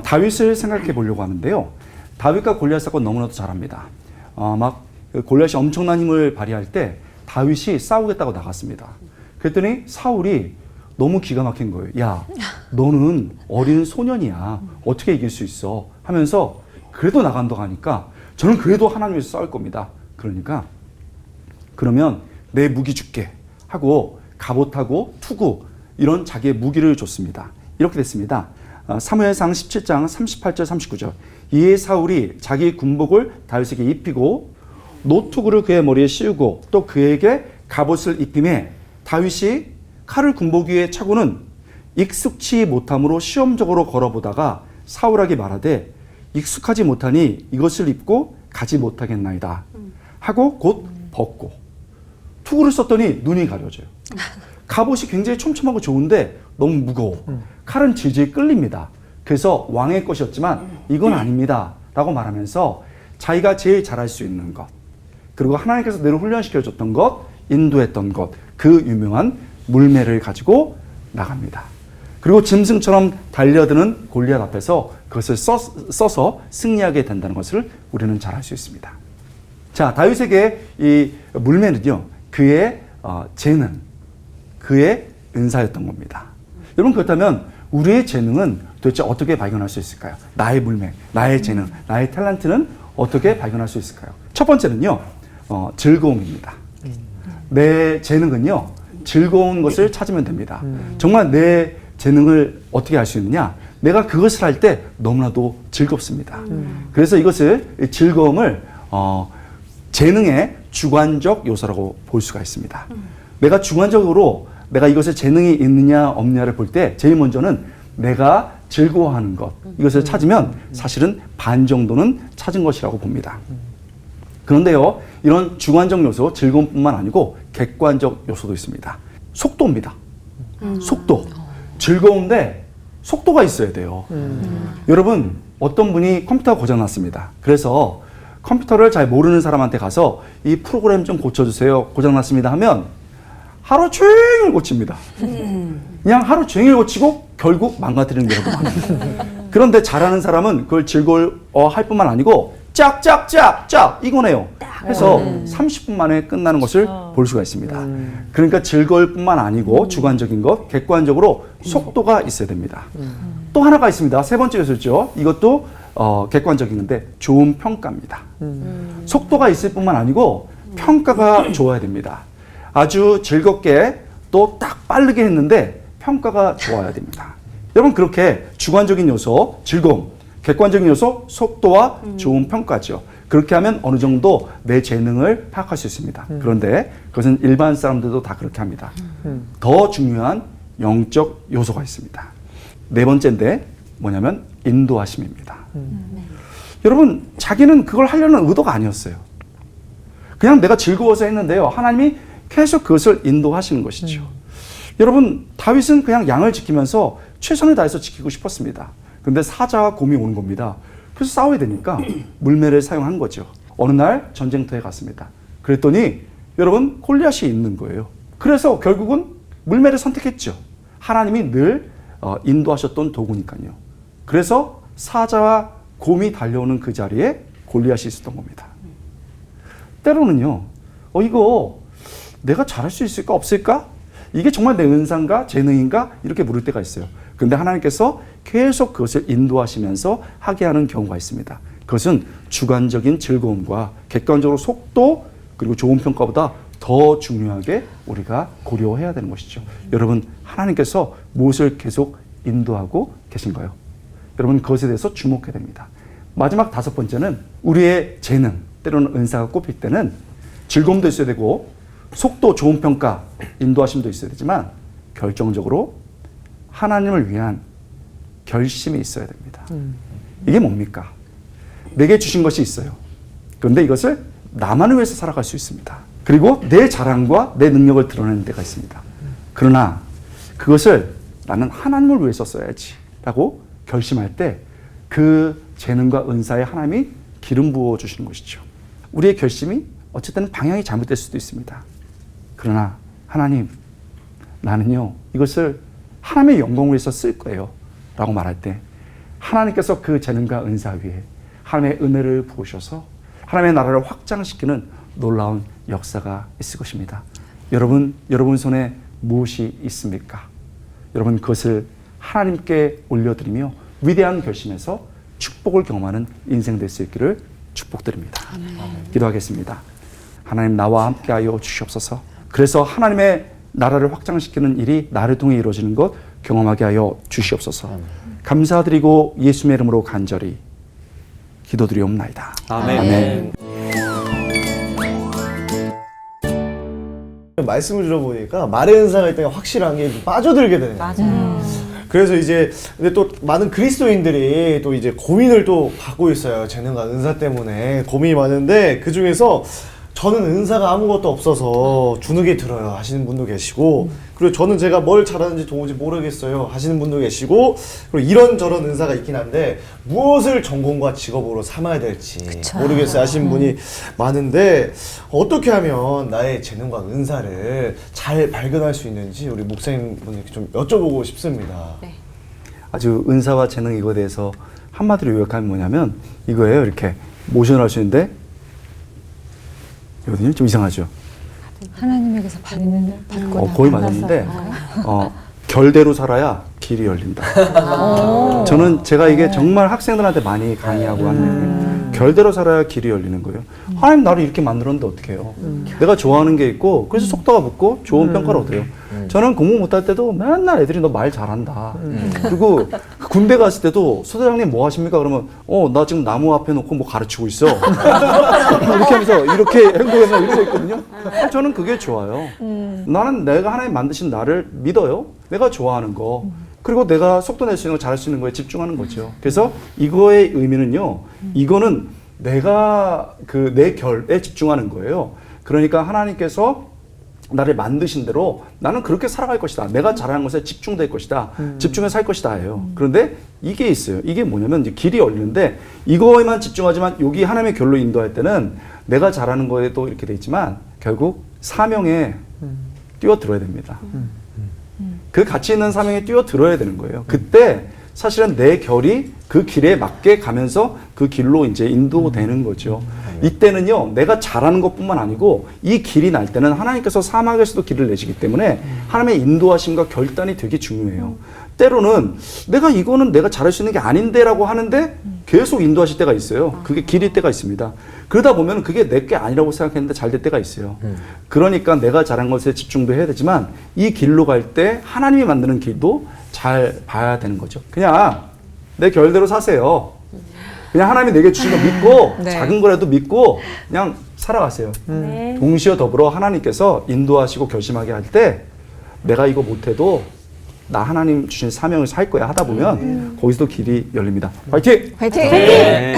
다윗을 생각해 보려고 하는데요. 다윗과 골리앗 사건 너무나도 잘 압니다. 막 골리앗이 엄청난 힘을 발휘할 때 다윗이 싸우겠다고 나갔습니다. 그랬더니 사울이 너무 기가 막힌 거예요. 야, 너는 어린 소년이야. 어떻게 이길 수 있어? 하면서 그래도 나간다고 하니까 저는 그래도 하나님 위해서 싸울 겁니다. 그러니까 그러면 내 무기 줄게 하고 갑옷하고 투구 이런 자기의 무기를 줬습니다. 이렇게 됐습니다. 사무엘상 17장 38절 39절 이에 사울이 자기 군복을 다윗에게 입히고 노투구를 그의 머리에 씌우고 또 그에게 갑옷을 입힘에 다윗이 칼을 군복 위에 차고는 익숙치 못함으로 시험적으로 걸어보다가 사울에게 말하되 익숙하지 못하니 이것을 입고 가지 못하겠나이다 하고 곧 벗고 투구를 썼더니 눈이 가려져요. 갑옷이 굉장히 촘촘하고 좋은데 너무 무거워. 칼은 질질 끌립니다. 그래서 왕의 것이었지만 이건 아닙니다 라고 말하면서 자기가 제일 잘할 수 있는 것 그리고 하나님께서 늘 훈련시켜줬던 것 인도했던 것 그 유명한 물매를 가지고 나갑니다. 그리고 짐승처럼 달려드는 골리앗 앞에서 그것을 써서 승리하게 된다는 것을 우리는 잘 알 수 있습니다. 자, 다윗에게 이 물매는요, 그의 재능, 그의 은사였던 겁니다. 여러분, 그렇다면 우리의 재능은 도대체 어떻게 발견할 수 있을까요? 나의 물매, 나의 재능, 나의 탤런트는 어떻게 발견할 수 있을까요? 첫 번째는요, 즐거움입니다. 내 재능은요, 즐거운 것을 찾으면 됩니다. 정말 내 재능을 어떻게 알 수 있느냐? 내가 그것을 할 때 너무나도 즐겁습니다. 그래서 이것을 즐거움을 재능의 주관적 요소라고 볼 수가 있습니다. 내가 주관적으로 내가 이것에 재능이 있느냐 없느냐를 볼 때 제일 먼저는 내가 즐거워하는 것 이것을 찾으면 사실은 반 정도는 찾은 것이라고 봅니다. 그런데요, 이런 주관적 요소, 즐거움뿐만 아니고 객관적 요소도 있습니다. 속도입니다. 속도. 즐거운데 속도가 있어야 돼요. 여러분, 어떤 분이 컴퓨터가 고장났습니다. 그래서 컴퓨터를 잘 모르는 사람한테 가서 이 프로그램 좀 고쳐주세요. 고장났습니다 하면 하루 종일 고칩니다. 그냥 하루 종일 고치고 결국 망가뜨리는 경우도 많아요. 그런데 잘하는 사람은 그걸 즐거워할 뿐만 아니고 짝짝짝짝 이거네요. 해서 30분 만에 끝나는 것을 볼 수가 있습니다. 그러니까 즐거울 뿐만 아니고 주관적인 것, 객관적으로 속도가 있어야 됩니다. 또 하나가 있습니다. 세 번째 요소죠. 이것도 객관적인 건데 좋은 평가입니다. 속도가 있을 뿐만 아니고 평가가 좋아야 됩니다. 아주 즐겁게 또 딱 빠르게 했는데 평가가 좋아야 됩니다. 여러분, 그렇게 주관적인 요소, 즐거움, 객관적인 요소, 속도와 좋은 평가죠. 그렇게 하면 어느 정도 내 재능을 파악할 수 있습니다. 그런데 그것은 일반 사람들도 다 그렇게 합니다. 더 중요한 영적 요소가 있습니다. 네 번째인데 뭐냐면 인도하심입니다. 여러분, 자기는 그걸 하려는 의도가 아니었어요. 그냥 내가 즐거워서 했는데요. 하나님이 계속 그것을 인도하시는 것이죠. 여러분, 다윗은 그냥 양을 지키면서 최선을 다해서 지키고 싶었습니다. 그런데 사자와 곰이 오는 겁니다. 그래서 싸워야 되니까 물매를 사용한 거죠. 어느 날 전쟁터에 갔습니다. 그랬더니 여러분, 골리앗이 있는 거예요. 그래서 결국은 물매를 선택했죠. 하나님이 늘 인도하셨던 도구니까요. 그래서 사자와 곰이 달려오는 그 자리에 골리앗이 있었던 겁니다. 때로는요, 이거 내가 잘할 수 있을까 없을까? 이게 정말 내 은사인가 재능인가? 이렇게 물을 때가 있어요. 그런데 하나님께서 계속 그것을 인도하시면서 하게 하는 경우가 있습니다. 그것은 주관적인 즐거움과 객관적으로 속도 그리고 좋은 평가보다 더 중요하게 우리가 고려해야 되는 것이죠. 여러분, 하나님께서 무엇을 계속 인도하고 계신가요? 여러분, 그것에 대해서 주목해야 됩니다. 마지막 다섯 번째는 우리의 재능, 때로는 은사가 꼽힐 때는 즐거움도 있어야 되고 속도, 좋은 평가, 인도하심도 있어야 되지만 결정적으로 하나님을 위한 결심이 있어야 됩니다. 이게 뭡니까? 내게 주신 것이 있어요. 그런데 이것을 나만을 위해서 살아갈 수 있습니다. 그리고 내 자랑과 내 능력을 드러내는 데가 있습니다. 그러나 그것을 나는 하나님을 위해서 써야지 라고 결심할 때 그 재능과 은사에 하나님이 기름 부어 주시는 것이죠. 우리의 결심이 어쨌든 방향이 잘못될 수도 있습니다. 그러나 하나님, 나는요 이것을 하나님의 영광을 위해서 쓸 거예요 라고 말할 때 하나님께서 그 재능과 은사 위에 하나님의 은혜를 부으셔서 하나님의 나라를 확장시키는 놀라운 역사가 있을 것입니다. 여러분 손에 무엇이 있습니까? 여러분 그것을 하나님께 올려드리며 위대한 결심에서 축복을 경험하는 인생 될 수 있기를 축복드립니다. 아멘. 기도하겠습니다. 하나님 나와 함께하여 주시옵소서. 그래서 하나님의 나라를 확장시키는 일이 나를 통해 이루어지는 것 경험하게 하여 주시옵소서. 아멘. 감사드리고 예수님의 이름으로 간절히 기도드리옵나이다. 아멘. 아멘. 말씀을 들어보니까 말의 은사가 있다가 확실한 게 빠져들게 되네요. 맞아요. 그래서 이제 근데 또 많은 그리스도인들이 또 이제 고민을 또 받고 있어요. 재능과 은사 때문에 고민이 많은데 그 중에서 저는 은사가 아무것도 없어서 주눅이 들어요 하시는 분도 계시고, 그리고 저는 제가 뭘 잘하는지 도무지 모르겠어요 하시는 분도 계시고, 그리고 이런저런 은사가 있긴 한데 무엇을 전공과 직업으로 삼아야 될지 모르겠어요 하시는 분이 많은데, 어떻게 하면 나의 재능과 은사를 잘 발견할 수 있는지 우리 목사님 분에게 좀 여쭤보고 싶습니다. 네. 아주 은사와 재능 이거에 대해서 한마디로 요약하면 뭐냐면 이거예요. 이렇게 모션을 할 수 있는데 이거든요. 좀 이상하죠. 하나님에게서 받거나 거의 맞았는데 결대로 살아야 길이 열린다. 저는 제가 이게 정말 학생들한테 많이 강의하고 하는 결대로 살아야 길이 열리는 거예요. 하나님 나를 이렇게 만들었는데 어떻게 해요? 내가 좋아하는 게 있고 그래서 속도가 붙고 좋은 평가를 얻어요. 저는 공부 못할 때도 맨날 애들이 너 말 잘한다. 그리고 군대 갔을 때도 소대장님 뭐 하십니까? 그러면 나 지금 나무 앞에 놓고 뭐 가르치고 있어. 이렇게 하면서 이렇게 행동해서 이러고 있거든요. 저는 그게 좋아요. 나는 내가 하나님 만드신 나를 믿어요. 내가 좋아하는 거. 그리고 내가 속도 낼 수 있는 거, 잘할 수 있는 거에 집중하는 거죠. 그래서 이거의 의미는요, 이거는 내가 내 결에 집중하는 거예요. 그러니까 하나님께서 나를 만드신 대로 나는 그렇게 살아갈 것이다. 내가 잘하는 것에 집중될 것이다. 집중해서 살 것이다예요. 그런데 이게 있어요. 이게 뭐냐면 이제 길이 열리는데 이거에만 집중하지만 여기 하나님의 결로 인도할 때는 내가 잘하는 거에도 이렇게 돼 있지만 결국 사명에 뛰어들어야 됩니다. 그 가치 있는 사명에 뛰어들어야 되는 거예요. 그때 사실은 내 결이 그 길에 맞게 가면서 그 길로 이제 인도되는 거죠. 이때는요, 내가 잘하는 것뿐만 아니고 이 길이 날 때는 하나님께서 사막에서도 길을 내시기 때문에 하나님의 인도하심과 결단이 되게 중요해요. 때로는 이거는 내가 잘할 수 있는 게 아닌데라고 하는데 계속 인도하실 때가 있어요. 그게 길일 때가 있습니다. 그러다 보면 그게 내 게 아니라고 생각했는데 잘 될 때가 있어요. 그러니까 내가 잘한 것에 집중도 해야 되지만 이 길로 갈 때 하나님이 만드는 길도 잘 봐야 되는 거죠. 그냥 내 결대로 사세요. 그냥 하나님이 내게 주신 거 믿고 네. 작은 거라도 믿고 그냥 살아가세요. 동시에 더불어 하나님께서 인도하시고 결심하게 할 때 내가 이거 못해도 나 하나님 주신 사명을 살 거야 하다 보면 거기서도 길이 열립니다. 화이팅! 화이팅! 네.